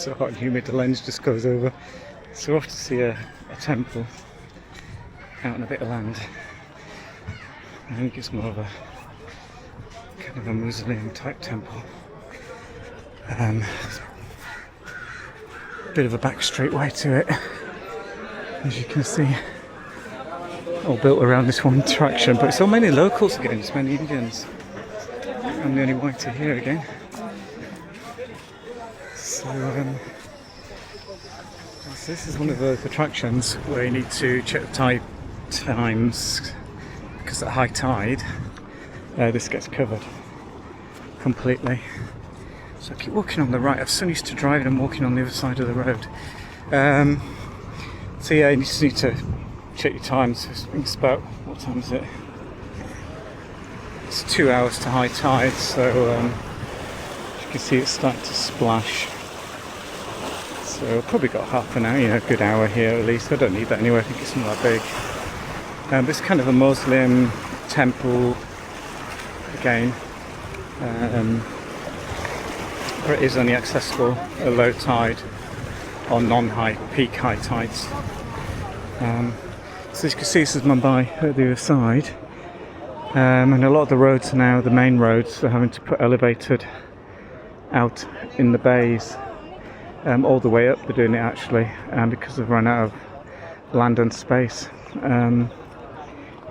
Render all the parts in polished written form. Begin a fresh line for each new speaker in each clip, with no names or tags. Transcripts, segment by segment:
so hot and humid the lens just goes over. So we're off to see a temple out on a bit of land. I think it's more of a kind of a mausoleum type temple. Bit of a back straight way to it, as you can see, all built around this one attraction, but it's all mainly locals again, it's many Indians. I'm the only white here again. So this is one of those attractions where you need to check the tide times, because at high tide this gets covered completely. So I keep walking on the right. I'm so used to driving and walking on the other side of the road. So yeah, you just need to check your times. It's about, what time is it? It's 2 hours to high tide, so as you can see it's starting to splash. So I've probably got half an hour, a good hour here at least. I don't need that anyway, I think it's not that big. But it's kind of a Muslim temple again. But it is only accessible at low tide or non-high, peak high tides. So as you can see, this is Mumbai at the other side. And a lot of the roads now, the main roads, are having to put elevated out in the bays. All the way up they're doing it actually, because they've run out of land and space in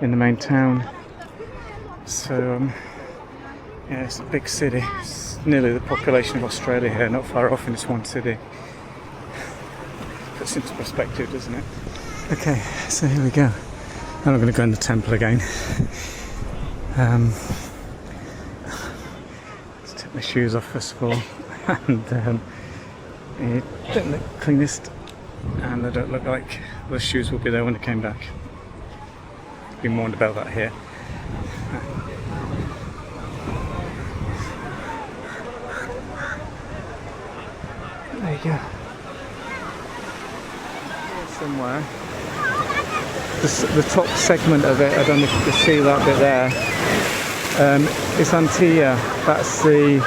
the main town. So yeah, it's a big city. It's nearly the population of Australia here, not far off in this one city. Puts into perspective, doesn't it? Okay, so here we go. I'm not going to go in the temple again. Let's take my shoes off first of all. And they don't look cleanest, and they don't look like those shoes will be there when they came back. Been warned about that here. There you go. Somewhere. The top segment of it, I don't know if you can see that bit there, is Antilia. That's the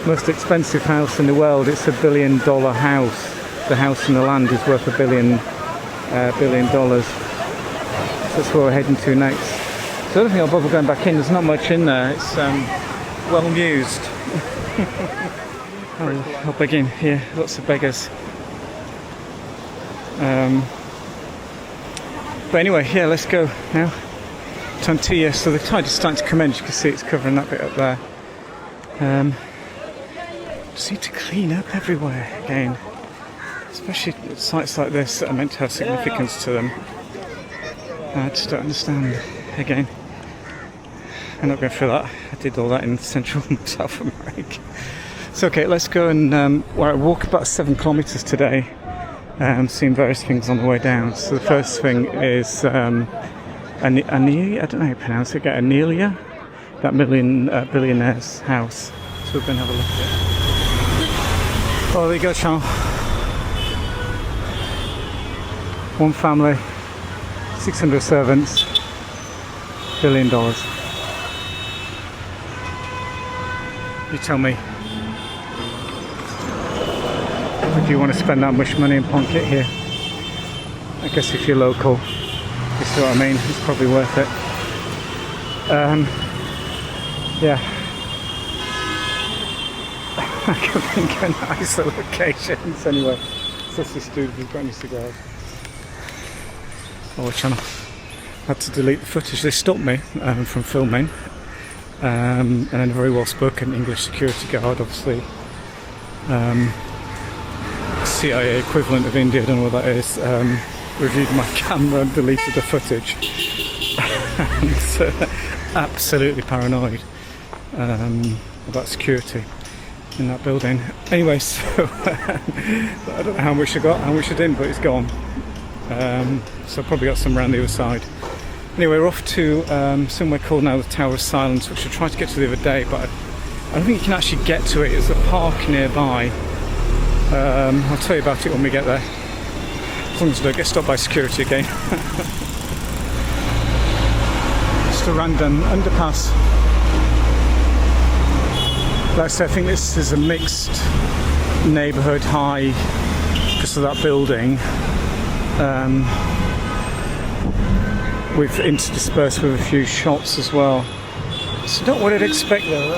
most expensive house in the world. It's $1 billion house. The house and the land is worth $1 billion. So that's where we're heading to next. So I don't think I'll bother going back in. There's not much in there. It's well used. I'll begin here. Lots of beggars. But anyway, yeah, let's go now to Antilia. So the tide is starting to come in. As you can see, it's covering that bit up there. Just need to clean up everywhere again, especially at sites like this that are meant to have significance to them. I just don't understand again. I'm not going through that. I did all that in Central South America. So okay, let's go and walk about 7 kilometers today, seeing various things on the way down. So the first thing is Antilia, I don't know how you pronounce it again, Antilia, that billionaire's house. So we're going to have a look at it. Oh, there you go, Sean. One family, 600 servants, $1 billion. You tell me, would you want to spend that much money and plonk it here? I guess if you're local, you see what I mean, it's probably worth it. Yeah. I can think of nicer locations anyway. So this dude, we've got any cigars. Oh, channel. I had to delete the footage. They stopped me from filming. And then a very well spoken English security guard, obviously. CIA equivalent of India, I don't know what that is. Reviewed my camera and deleted the footage. And absolutely paranoid about security in that building. Anyway, so I don't know how much I got, how much I didn't, but it's gone. So I've probably got some around the other side. Anyway, we're off to somewhere called now the Tower of Silence, which I tried to get to the other day, but I don't think you can actually get to it. There's a park nearby. I'll tell you about it when we get there, as long as I don't get stopped by security again. Just a random underpass. Like I said, I think this is a mixed neighbourhood high because of that building, with interspersed with a few shops as well. So not what I'd expect though.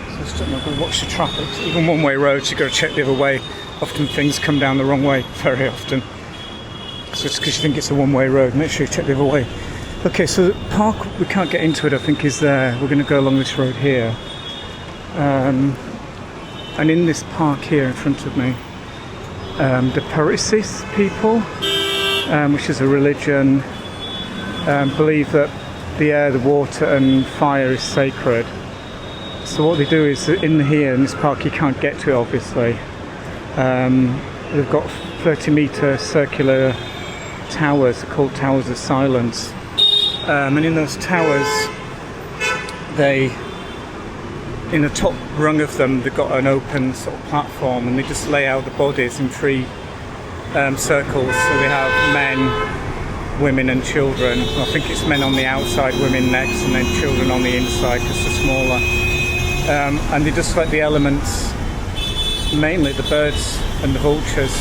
So just don't know, go watch the traffic. Even one-way roads, you've got to check the other way. Often things come down the wrong way, very often. So it's because you think it's a one-way road, make sure you check the other way. Okay, so the park, we can't get into it, I think, is there. We're going to go along this road here. And in this park here in front of me, the Parisis people, which is a religion, believe that the air, the water and fire is sacred. So what they do is, in this park, you can't get to it obviously. They've got 30-metre circular towers called Towers of Silence. And in those towers, in the top rung of them, they've got an open sort of platform, and they just lay out the bodies in three circles. So they have men, women and children. I think it's men on the outside, women next, and then children on the inside because they're smaller. And they just let the elements, mainly the birds and the vultures,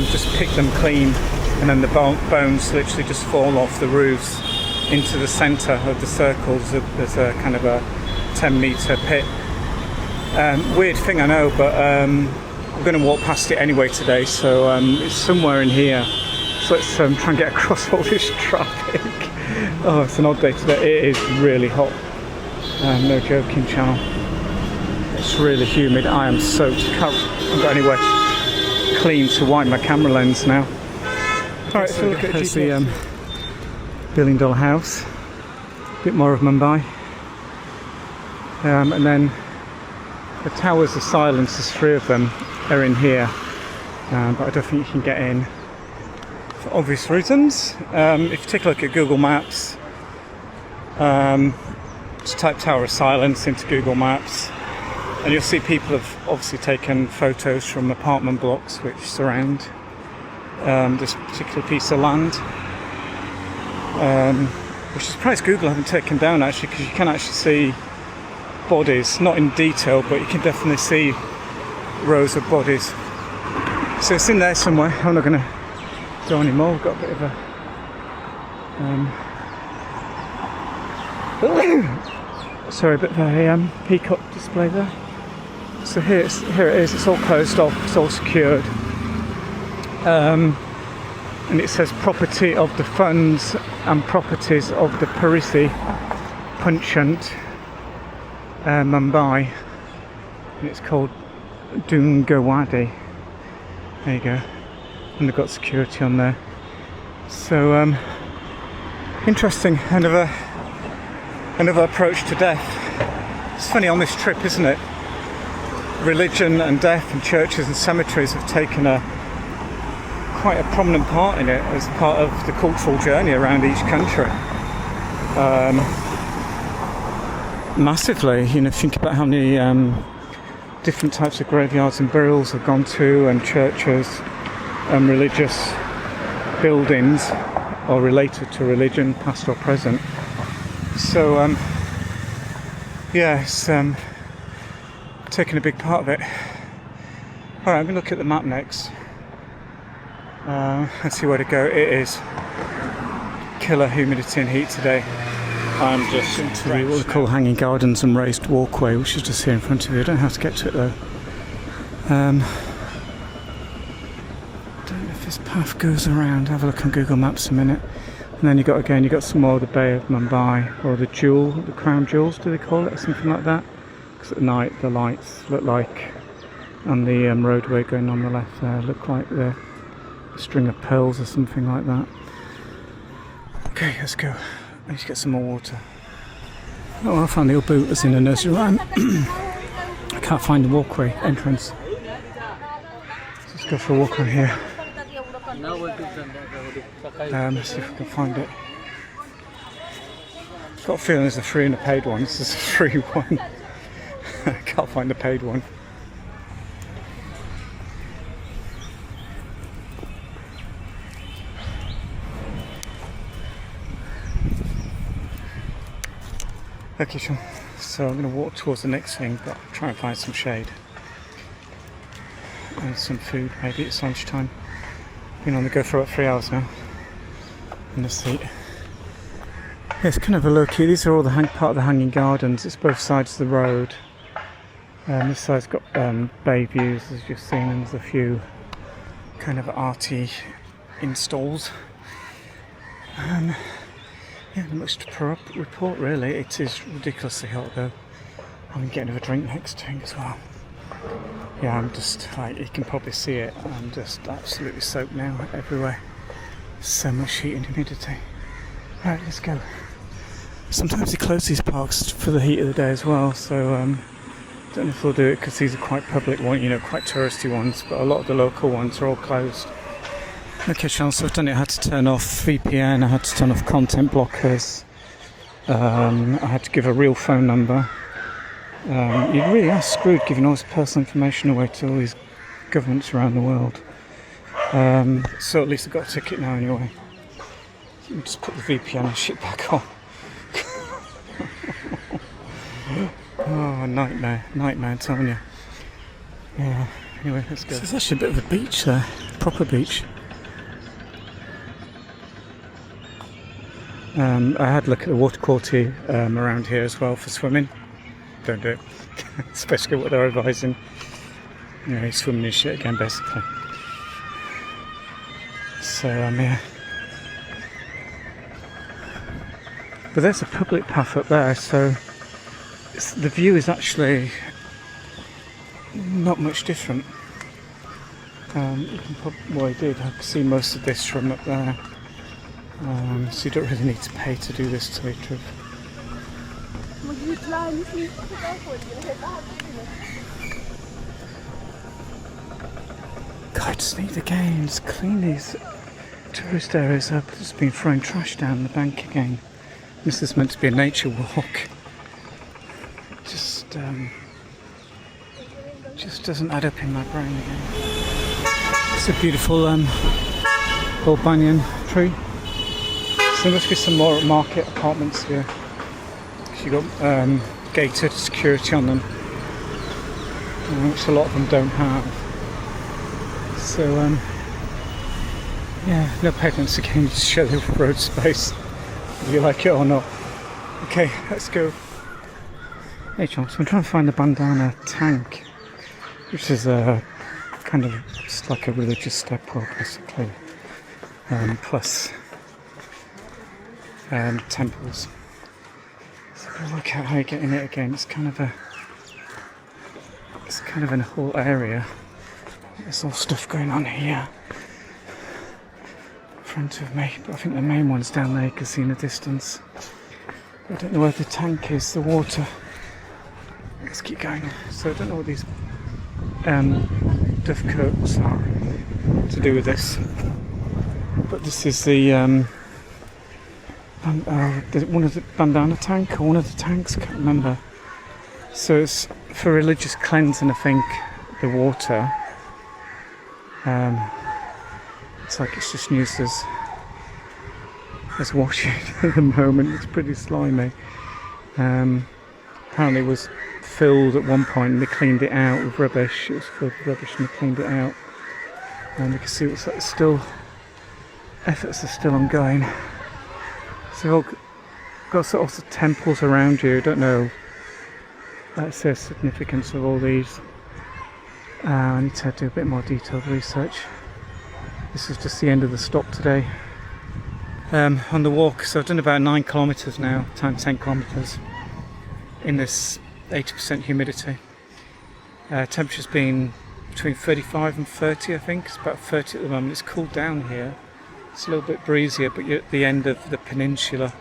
just pick them clean, and then the bones literally just fall off the roofs into the centre of the circles. There's a kind of a 10-metre pit. Weird thing, I know, but we're going to walk past it anyway today, so it's somewhere in here. So let's try and get across all this traffic. Oh, it's an odd day today. It is really hot. No joking, channel. It's really humid. I am soaked. I've got anywhere clean to wipe my camera lens now. Alright, so look at the billion-dollar house. A bit more of Mumbai. And then the Towers of Silence, there's three of them, are in here. But I don't think you can get in for obvious reasons. If you take a look at Google Maps, just type Tower of Silence into Google Maps, and you'll see people have obviously taken photos from apartment blocks which surround this particular piece of land, which is surprised Google haven't taken down actually, because you can actually see bodies, not in detail, but you can definitely see rows of bodies. So it's in there somewhere. I'm not going to go anymore. We've got a bit of a bit of a peacock display there. So here it is. It's all closed off. It's all secured. And it says property of the funds and properties of the Parisi Punchant, Mumbai. And it's called Dungawadi. There you go. And they've got security on there. So interesting. Another approach to death. It's funny on this trip, isn't it? Religion and death and churches and cemeteries have taken quite a prominent part in it as part of the cultural journey around each country. Massively, you know, think about how many different types of graveyards and burials I've gone to, and churches and religious buildings or related to religion, past or present. So yeah, it's taking a big part of it. Alright, I'm going to look at the map next and see where to go. It is killer humidity and heat today. I'm just into what we call hanging gardens and raised walkway, which is just here in front of you. I don't know how to get to it though. Don't know if this path goes around. Have a look on Google Maps a minute. And then you've got some more of the Bay of Mumbai, or the Crown Jewels, do they call it, or something like that? Because at night the lights look like, on the roadway going on the left there, look like the string of pearls or something like that. Okay, let's go. I need to get some more water. Oh, I found the old boot that's in the nursery rhyme. I can't find the walkway entrance. Let's go for a walk on here. Let's see if we can find it. I've got a feeling there's a free and a paid one. This is a free one. I can't find the paid one. Okay, Sean. So I'm going to walk towards the next thing, but try and find some shade. and some food. Maybe it's lunchtime. Been on the go for about 3 hours now in the seat. Yeah, it's kind of a low key. These are all the part of the hanging gardens. It's both sides of the road. This side's got bay views, as you've seen, and there's a few kind of arty installs. Yeah, not much to report really. It is ridiculously hot though. I'm getting a drink next to as well. Yeah, I'm just like, you can probably see it. I'm just absolutely soaked now everywhere. So much heat and humidity. Right, let's go. Sometimes they close these parks for the heat of the day as well, so don't know if they'll do it because these are quite public ones, you know, quite touristy ones, but a lot of the local ones are all closed. Okay, Sean, so I've done it. I had to turn off VPN, I had to turn off content blockers, I had to give a real phone number. You really are screwed giving all this personal information away to all these governments around the world. So at least I've got a ticket now anyway. Let me just put the VPN and shit back on. Oh, nightmare, I'm telling you. Yeah, anyway, let's go. There's actually a bit of a beach there, proper beach. I had a look at the water quality around here as well for swimming. Don't do it, especially what they're advising. You know, swimming in shit again, basically. So, yeah. But there's a public path up there, so the view is actually not much different. You can well, I did. I could see most of this from up there. So you don't really need to pay to do this, to tell you the truth. God, I just need the games. Clean these tourist areas up. There's been throwing trash down the bank again. This is meant to be a nature walk. Just doesn't add up in my brain again. It's a beautiful old banyan tree. So there must be some more market apartments here. You've got gated security on them, which a lot of them don't have. So yeah, no pavements again, just show the road space, whether you like it or not. Okay, let's go. Hey John, so I'm trying to find the Banganga Tank, which is a kind of just like a religious temple basically, plus temples. So look at how you get in it again. It's kind of in a whole area. There's all stuff going on here in front of me, but I think the main one's down there, you can see in the distance. I don't know where the tank is, the water. Let's keep going. So I don't know what these dovecotes are to do with this, but this is the one of the Banganga Tank, or one of the tanks, I can't remember. So it's for religious cleansing, I think, the water. It's like it's just used as washing at the moment. It's pretty slimy. Apparently it was filled at one point and they cleaned it out with rubbish. It was filled with rubbish and they cleaned it out. And you can see it's like efforts are still ongoing. So you've got sort of temples around you. I don't know, let's say, the significance of all these. I need to do a bit more detailed research. This is just the end of the stop today. On the walk, so I've done about 9 kilometres now, times 10 kilometres in this 80% humidity. Temperature's been between 35 and 30, I think. It's about 30 at the moment. It's cooled down here. It's a little bit breezier, but you're at the end of the peninsula.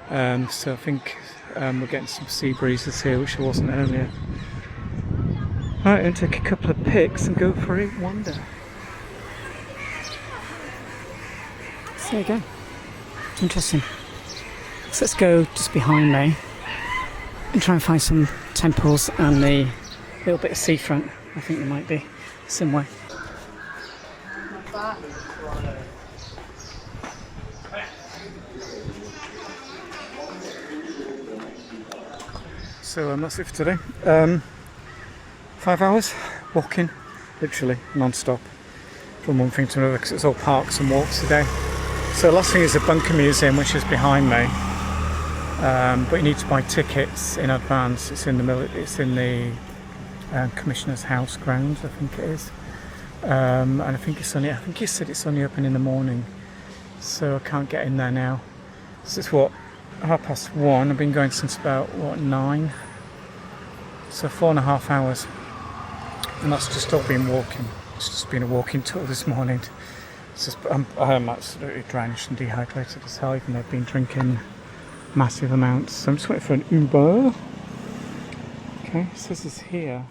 So I think we're getting some sea breezes here, which there wasn't earlier. Right, and take a couple of pics and go for a wander. So there you go. Interesting. So let's go just behind me and try and find some temples and the little bit of seafront. I think there might be somewhere. So that's it for today. 5 hours walking literally non-stop from one thing to another, because it's all parks and walks today. So last thing is the Bunker Museum, which is behind me, but you need to buy tickets in advance. It's in the Commissioner's House grounds, I think it is, and I think he said it's only open in the morning, so I can't get in there now. So it's 1:30. I've been going since about 9, so 4.5 hours, and that's just all been walking. It's just been a walking tour this morning. It's just, I'm absolutely drenched and dehydrated as hell, even though I've been drinking massive amounts. So I'm just waiting for an Uber. Okay, it says it's here.